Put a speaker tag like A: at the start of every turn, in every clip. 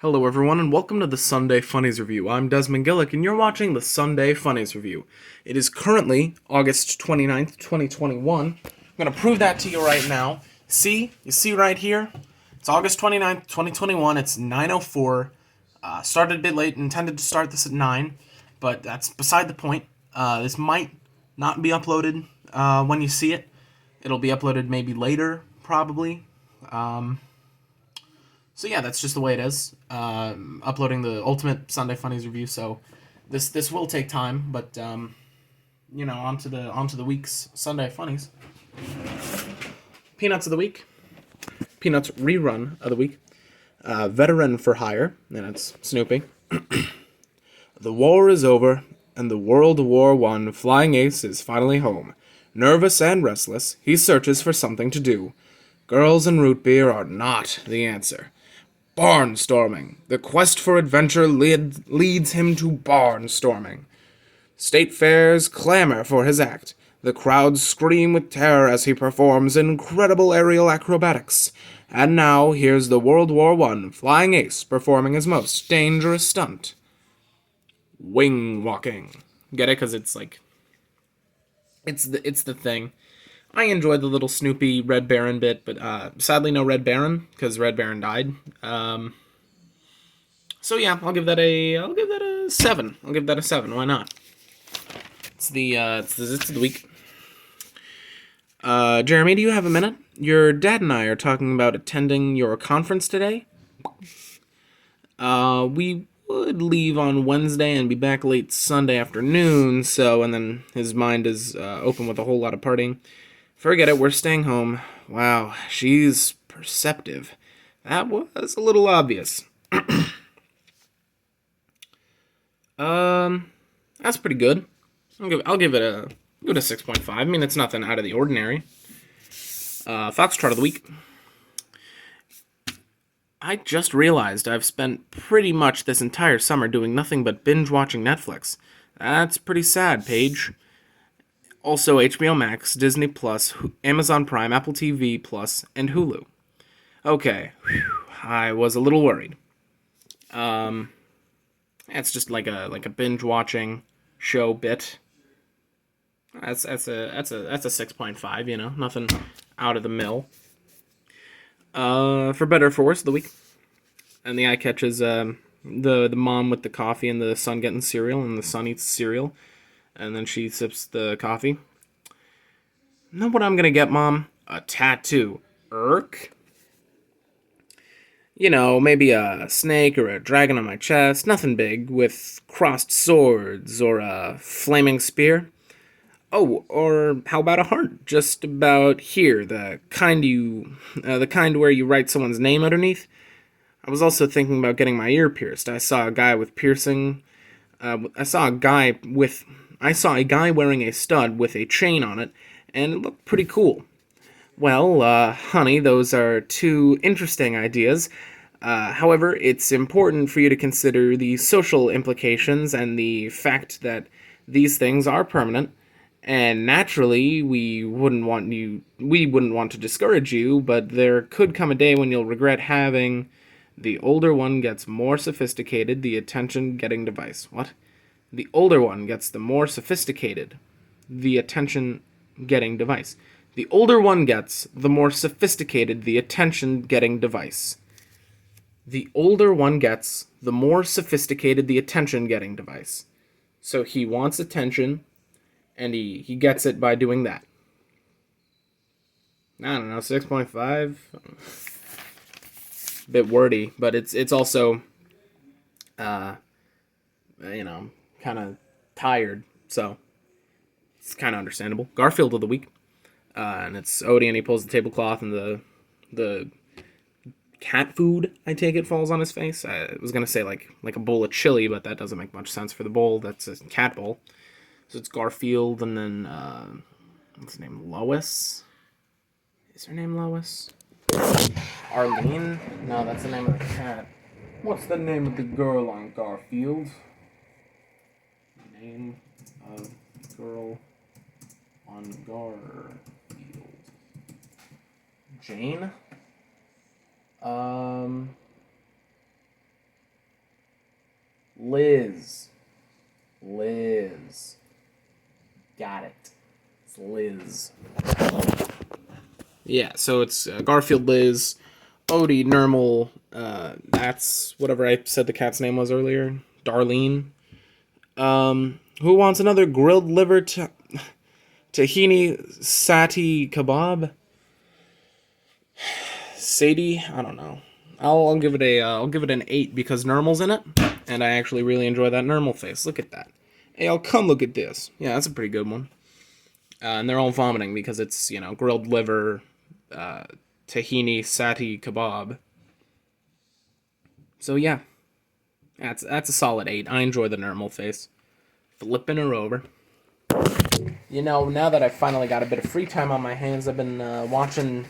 A: Hello everyone and welcome to the Sunday Funnies Review. I'm Desmond Gillick and you're watching the Sunday Funnies Review. It is currently August 29th, 2021. I'm going to prove that to you right now. You see right here? It's August 29th, 2021. It's 9:04. Started a bit late, intended to start this at 9, but that's beside the point. This might not be uploaded when you see it. It'll be uploaded maybe later, probably. So yeah, that's just the way it is. Uploading the ultimate Sunday Funnies review, so this will take time, but onto the week's Sunday Funnies. Peanuts of the week. Peanuts rerun of the week. Veteran for hire, and it's Snoopy. The war is over, and the World War I flying ace is finally home. Nervous and restless, he searches for something to do. Girls and root beer are not the answer. Barnstorming. The quest for adventure leads him to barnstorming. State fairs clamor for his act. The crowds scream with terror as he performs incredible aerial acrobatics. And now here's the World War I flying ace performing his most dangerous stunt. Wing walking. Get it? Because it's like... It's the thing. I enjoyed the little Snoopy Red Baron bit, but sadly no Red Baron because Red Baron died. So yeah, I'll give that a 7. I'll give that a 7. Why not? It's the week. Jeremy, do you have a minute? Your dad and I are talking about attending your conference today. We would leave on Wednesday and be back late Sunday afternoon. And then his mind is open with a whole lot of partying. Forget it, we're staying home. Wow, she's perceptive. That was a little obvious. That's pretty good. I'll give it a 6.5. I mean, it's nothing out of the ordinary. Foxtrot of the week. I just realized I've spent pretty much this entire summer doing nothing but binge watching Netflix. That's pretty sad, Paige. Also, HBO Max, Disney Plus, Amazon Prime, Apple TV Plus, and Hulu. Okay, I was a little worried. It's just like a binge watching show bit. That's a 6.5. You know, nothing out of the mill. For better or for worse of the week, and the eye catches the mom with the coffee and the son getting cereal, and the son eats cereal. And then she sips the coffee. Know what I'm gonna get, Mom? A tattoo. Irk? You know, maybe a snake or a dragon on my chest. Nothing big, with crossed swords or a flaming spear. Oh, or how about a heart? Just about here, the kind where you write someone's name underneath. I was also thinking about getting my ear pierced. I saw a guy wearing a stud with a chain on it, and it looked pretty cool. Well, honey, those are two interesting ideas. However, it's important for you to consider the social implications and the fact that these things are permanent. And naturally, we wouldn't want to discourage you, but there could come a day when you'll regret having. The older one gets more sophisticated, the attention-getting device. What? The older one gets the more sophisticated, the attention-getting device. The older one gets, the more sophisticated the attention-getting device. The older one gets, the more sophisticated the attention-getting device. So he wants attention, and he gets it by doing that. I don't know, 6.5? Bit wordy, but it's also, kind of tired, so it's kind of understandable. Garfield of the week, and it's Odie, and he pulls the tablecloth, and the cat food, I take it, falls on his face. I was gonna say like a bowl of chili, but that doesn't make much sense for the bowl. That's a cat bowl. So it's Garfield, and then what's her name? Lois. Is her name Lois? Arlene? No, that's the name of the cat. What's the name of the girl on Garfield? Name of girl on Garfield. Jane? Liz. Liz. Got it. It's Liz. Yeah, so it's Garfield, Liz, Odie, Nermal, that's whatever I said the cat's name was earlier, Darlene. Who wants another grilled liver tahini sati kebab? Sadie, I don't know. I'll give it an 8 because Nermal's in it, and I actually really enjoy that Nermal face. Look at that. Hey, I'll come look at this. Yeah, that's a pretty good one. And they're all vomiting because it's, grilled liver, tahini sati kebab. So yeah, that's a solid 8. I enjoy the Nermal face. Flipping her over. Now that I finally got a bit of free time on my hands, I've been watching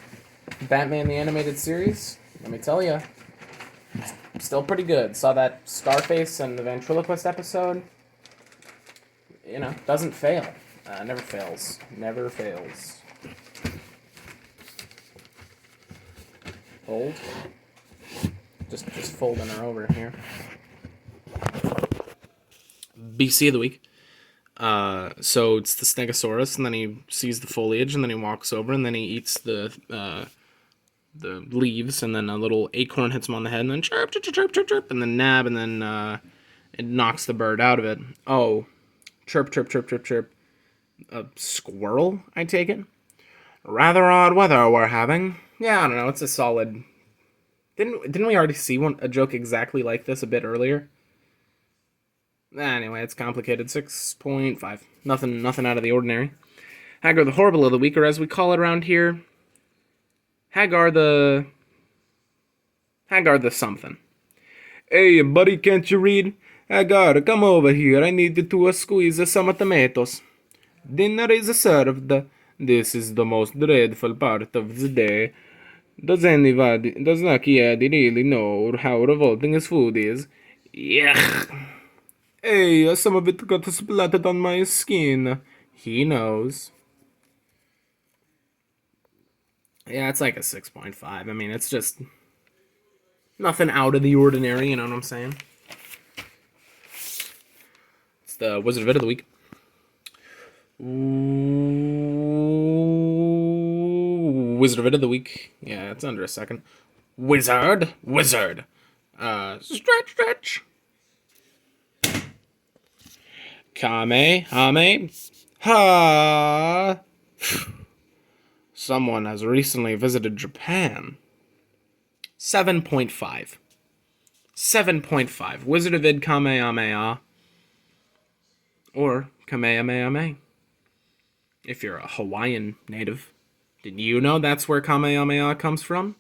A: Batman the Animated Series. Let me tell you, still pretty good. Saw that Scarface and the ventriloquist episode. Doesn't fail. Never fails. Never fails. Fold. Just folding her over here. BC of the week. So it's the Stegosaurus, and then he sees the foliage, and then he walks over, and then he eats the leaves, and then a little acorn hits him on the head, and then chirp, chirp, chirp, chirp, chirp, and then nab, and then it knocks the bird out of it. Oh, chirp, chirp, chirp, chirp, chirp. A squirrel, I take it. Rather odd weather we're having. Yeah, I don't know. It's a solid. Didn't we already see a joke exactly like this a bit earlier? Anyway, it's complicated. 6.5. Nothing out of the ordinary. Hagar the Horrible of the Week, or as we call it around here, Hagar the something. Hey, buddy, can't you read? Hagar, come over here. I need you to squeeze some tomatoes. Dinner is served. This is the most dreadful part of the day. Does Lucky Eddie really know how revolting his food is? Yuck. Hey, some of it got splattered on my skin. He knows. Yeah, it's like a 6.5. I mean, it's just nothing out of the ordinary, you know what I'm saying? It's the Wizard of It of the Week. Wizard of It of the Week. Yeah, it's under a second. Wizard. Stretch. Kame. Ha. Someone has recently visited Japan. 7.5. 7.5. Wizard of Id Kamehameha. Or Kamehameha. If you're a Hawaiian native. Did you know that's where Kamehameha comes from?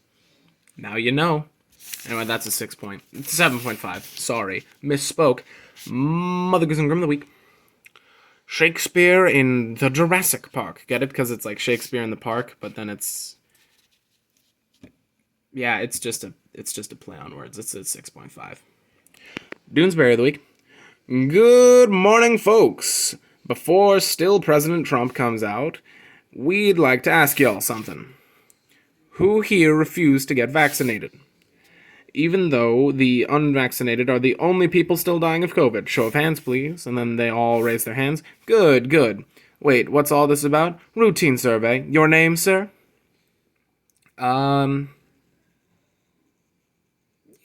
A: Now you know. Anyway, that's a 7.5. Sorry. Misspoke. Mother Goose and Grimm of the Week. Shakespeare in the Jurassic Park. Get it? Because it's like Shakespeare in the Park, but then it's... Yeah, it's just a play on words. It's a 6.5. Doonesbury of the Week. Good morning, folks. Before still President Trump comes out, we'd like to ask y'all something. Who here refused to get vaccinated? Even though the unvaccinated are the only people still dying of COVID. Show of hands, please. And then they all raise their hands. Good. Wait, what's all this about? Routine survey. Your name, sir? Yeah,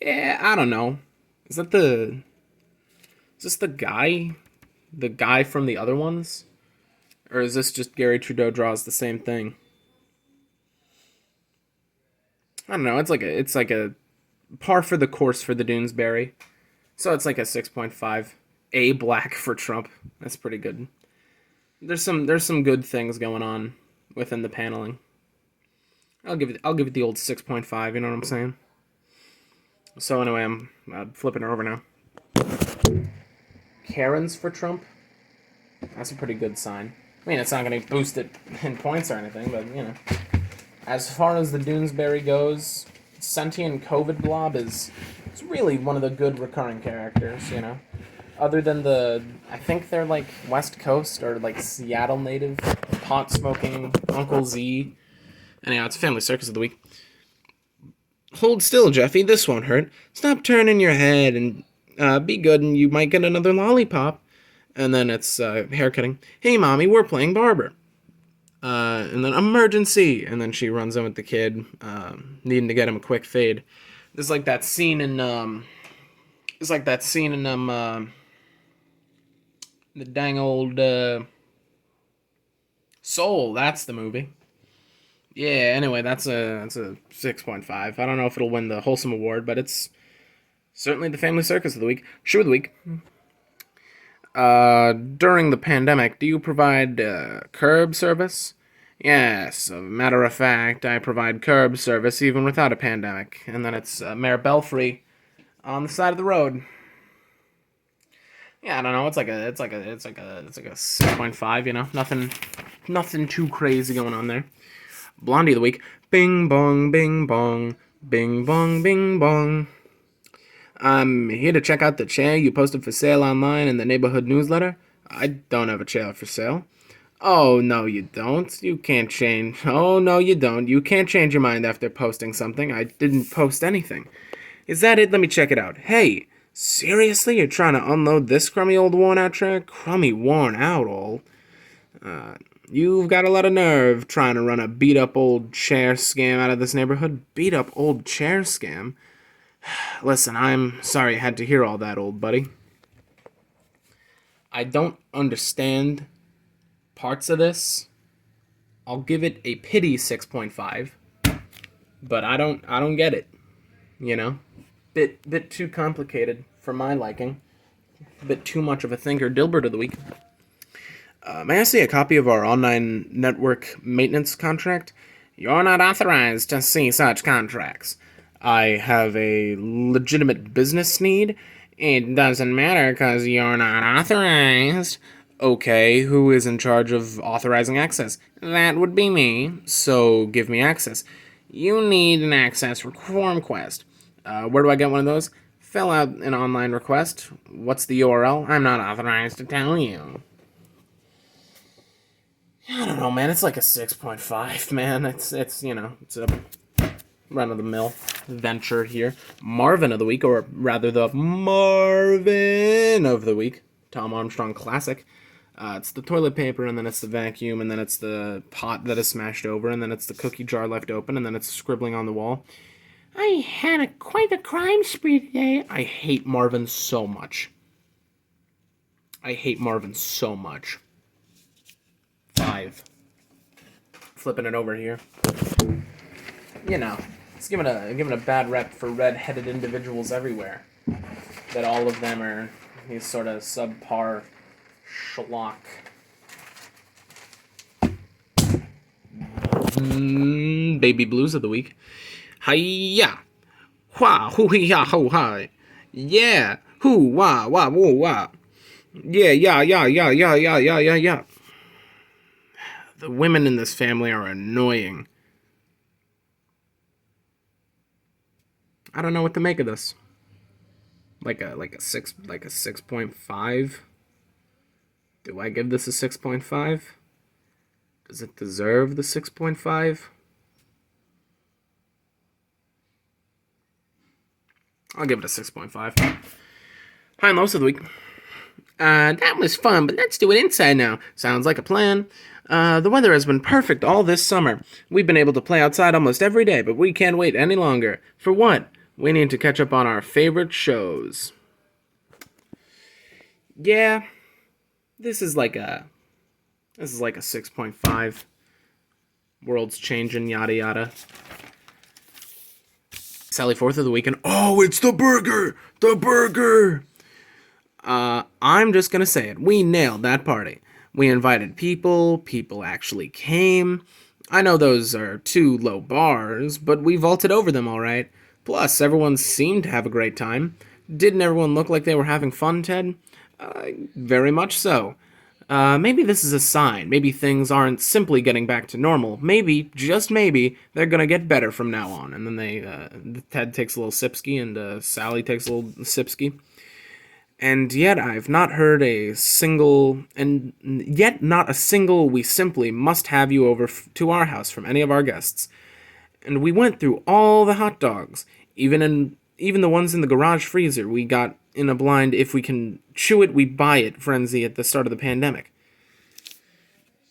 A: I don't know. Is this the guy? The guy from the other ones? Or is this just Gary Trudeau draws the same thing? I don't know. It's like a par for the course for the Doonesbury. So it's like a 6.5. A black for Trump. That's pretty good. There's some good things going on within the paneling. I'll give it the old 6.5, you know what I'm saying? So anyway, I'm flipping her over now. Karens for Trump. That's a pretty good sign. I mean, it's not going to boost it in points or anything, but, As far as the Doonesbury goes, Sentient COVID Blob is really one of the good recurring characters, Other than I think they're like West Coast or like Seattle native, pot-smoking Uncle Z. Anyhow, it's Family Circus of the Week. Hold still, Jeffy, this won't hurt. Stop turning your head and Be good and you might get another lollipop. And then it's haircutting. Hey, Mommy, we're playing barber. And then emergency. And then she runs in with the kid, needing to get him a quick fade. It's like that scene in, the dang old, Soul. That's the movie. Yeah, anyway, that's a 6.5. I don't know if it'll win the Wholesome Award, but it's certainly the family circus of the week. Shoe of the week. During the pandemic, do you provide curb service? Yes, a matter of fact, I provide curb service even without a pandemic. And then it's Mayor Belfry on the side of the road. Yeah, I don't know. It's like a 6.5. You know, nothing too crazy going on there. Blondie of the week. Bing bong, bing bong, bing bong, bing bong. I'm here to check out the chair you posted for sale online in the neighborhood newsletter. I don't have a chair for sale. Oh, no, you don't. You can't change. Oh, no, you don't. You can't change your mind after posting something. I didn't post anything. Is that it? Let me check it out. Hey, seriously? You're trying to unload this crummy old worn out chair? Crummy worn out old? You've got a lot of nerve trying to run a beat up old chair scam out of this neighborhood. Beat up old chair scam? Listen, I'm sorry you had to hear all that, old buddy. I don't understand parts of this. I'll give it a pity 6.5, but I don't get it. You know, bit too complicated for my liking. Bit too much of a thinker. Dilbert of the week. May I see a copy of our online network maintenance contract? You're not authorized to see such contracts. I have a legitimate business need. It doesn't matter because you're not authorized. Okay, who is in charge of authorizing access? That would be me, so give me access. You need an access form request. Where do I get one of those? Fill out an online request. What's the URL? I'm not authorized to tell you. I don't know, man. It's like a 6.5, man. It's a run-of-the-mill venture here. Marvin of the week, or rather the Marvin of the week. Tom Armstrong classic. It's the toilet paper, and then it's the vacuum, and then it's the pot that is smashed over, and then it's the cookie jar left open, and then it's scribbling on the wall. I had quite a crime spree today. I hate Marvin so much. 5. Flipping it over here. You know, it's given a bad rep for red-headed individuals everywhere. That all of them are these sort of subpar schlock. Baby blues of the week. Hiya! Wah hoo ya ho hi. Yeah! Hoo wah wah woo wah. Yeah yeah yeah yeah yeah yeah yeah yeah yeah. The women in this family are annoying. I don't know what to make of this. Like a 6.5. Do I give this a 6.5? Does it deserve the 6.5? I'll give it a 6.5. High and lows of the week. That was fun, but let's do it inside now. Sounds like a plan. The weather has been perfect all this summer. We've been able to play outside almost every day, but we can't wait any longer. For what? We need to catch up on our favorite shows. Yeah, this is like a 6.5. World's changing, yada yada. Sally Forth of the weekend. Oh, it's the burger! The burger! I'm just gonna say it. We nailed that party. We invited people actually came. I know those are too low bars, but we vaulted over them all right. Plus, everyone seemed to have a great time. Didn't everyone look like they were having fun, Ted? Very much so. Maybe this is a sign. Maybe things aren't simply getting back to normal. Maybe, just maybe, they're gonna get better from now on. And then Ted takes a little sipsky, and Sally takes a little sipsky. And yet I've not heard a single, we simply must have you over to our house from any of our guests. And we went through all the hot dogs, even the ones in the garage freezer. We got in a blind if we can chew it, we buy it frenzy at the start of the pandemic.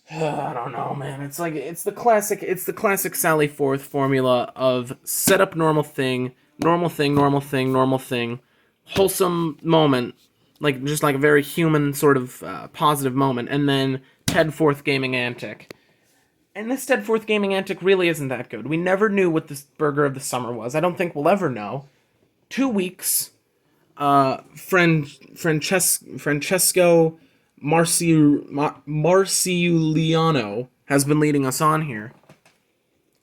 A: I don't know, man. It's the classic Sally Forth formula of set up normal thing, normal thing, normal thing, normal thing, wholesome moment, just like a very human sort of positive moment, and then Ted Forth gaming antic. And this Ted Forth gaming antic really isn't that good. We never knew what this burger of the summer was. I don't think we'll ever know. 2 weeks. Francesco Marciuliano has been leading us on here.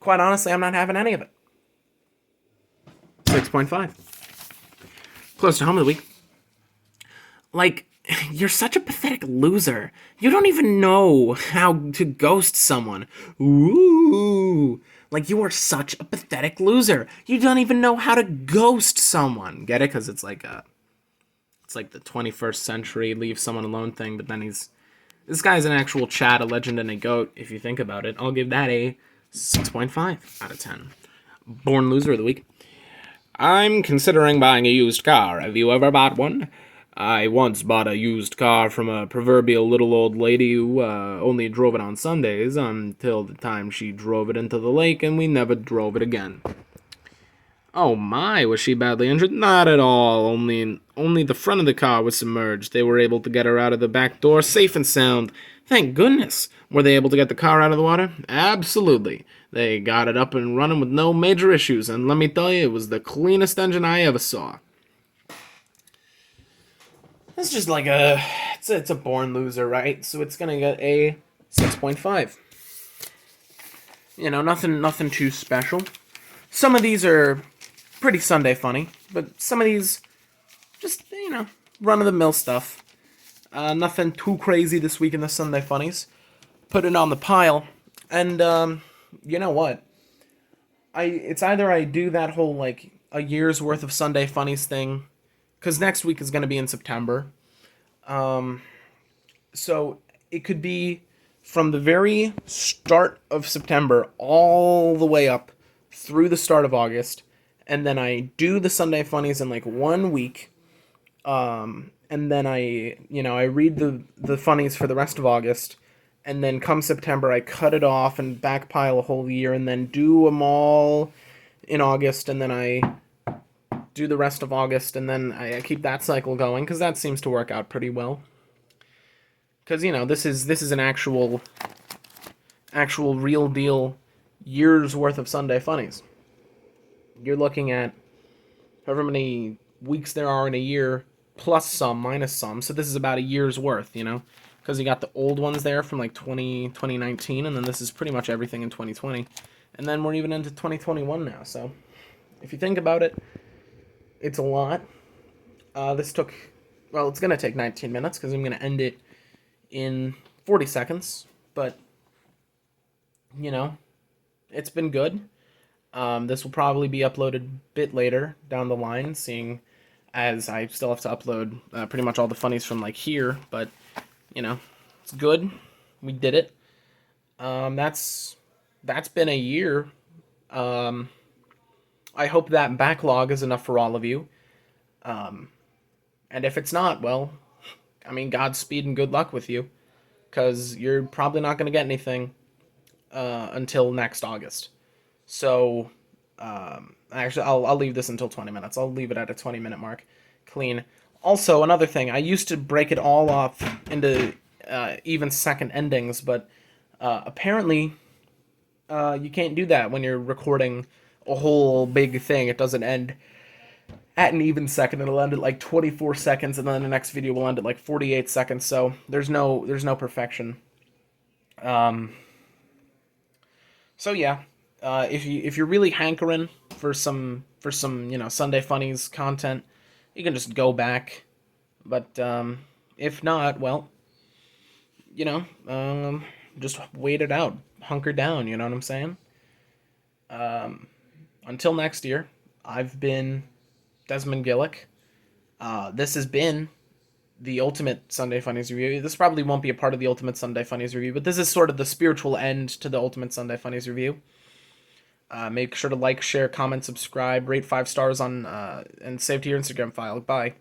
A: Quite honestly, I'm not having any of it. 6.5. Close to home of the week. You're such a pathetic loser. You don't even know how to ghost someone. Ooh. You are such a pathetic loser. You don't even know how to ghost someone. Get it? Because it's like the 21st century leave someone alone thing, but then this guy's an actual Chad, a legend, and a goat, if you think about it. I'll give that a 6.5 out of 10. Born loser of the week. I'm considering buying a used car. Have you ever bought one? I once bought a used car from a proverbial little old lady who only drove it on Sundays until the time she drove it into the lake, and we never drove it again. Oh my, was she badly injured? Not at all. Only the front of the car was submerged. They were able to get her out of the back door safe and sound. Thank goodness. Were they able to get the car out of the water? Absolutely. They got it up and running with no major issues, and let me tell you, it was the cleanest engine I ever saw. It's just it's a born loser, right? So it's gonna get a 6.5. Nothing too special. Some of these are pretty Sunday funny, but some of these just, run-of-the-mill stuff. Nothing too crazy this week in the Sunday Funnies. Put it on the pile, and you know what? It's either I do that whole a year's worth of Sunday Funnies thing, because next week is going to be in September. So it could be from the very start of September all the way up through the start of August, and then I do the Sunday Funnies in 1 week, and then I read the funnies for the rest of August, and then come September I cut it off and backpile a whole year, and then do them all in August, and then I do the rest of August, and then I keep that cycle going, because that seems to work out pretty well. Because, this is an actual real deal year's worth of Sunday Funnies. You're looking at however many weeks there are in a year, plus some, minus some, so this is about a year's worth, because you got the old ones there from 2019, and then this is pretty much everything in 2020, and then we're even into 2021 now, so if you think about it, it's a lot. It's going to take 19 minutes because I'm going to end it in 40 seconds. But, it's been good. This will probably be uploaded a bit later down the line, seeing as I still have to upload pretty much all the funnies from here. But, it's good. We did it. That's been a year. I hope that backlog is enough for all of you. And if it's not, well, Godspeed and good luck with you. Because you're probably not going to get anything until next August. So, actually, I'll leave this until 20 minutes. I'll leave it at a 20-minute mark. Clean. Also, another thing, I used to break it all up into even second endings, but apparently you can't do that when you're recording a whole big thing. It doesn't end at an even second. It'll end at 24 seconds, and then the next video will end at 48 seconds. So there's no perfection. So yeah, if you're really hankering for some Sunday Funnies content, you can just go back. But if not, well, just wait it out, hunker down. You know what I'm saying? Until next year, I've been Desmond Gillick. This has been the Ultimate Sunday Funnies Review. This probably won't be a part of the Ultimate Sunday Funnies Review, but this is sort of the spiritual end to the Ultimate Sunday Funnies Review. Make sure to like, share, comment, subscribe, rate 5 stars on, and save to your Instagram file. Bye.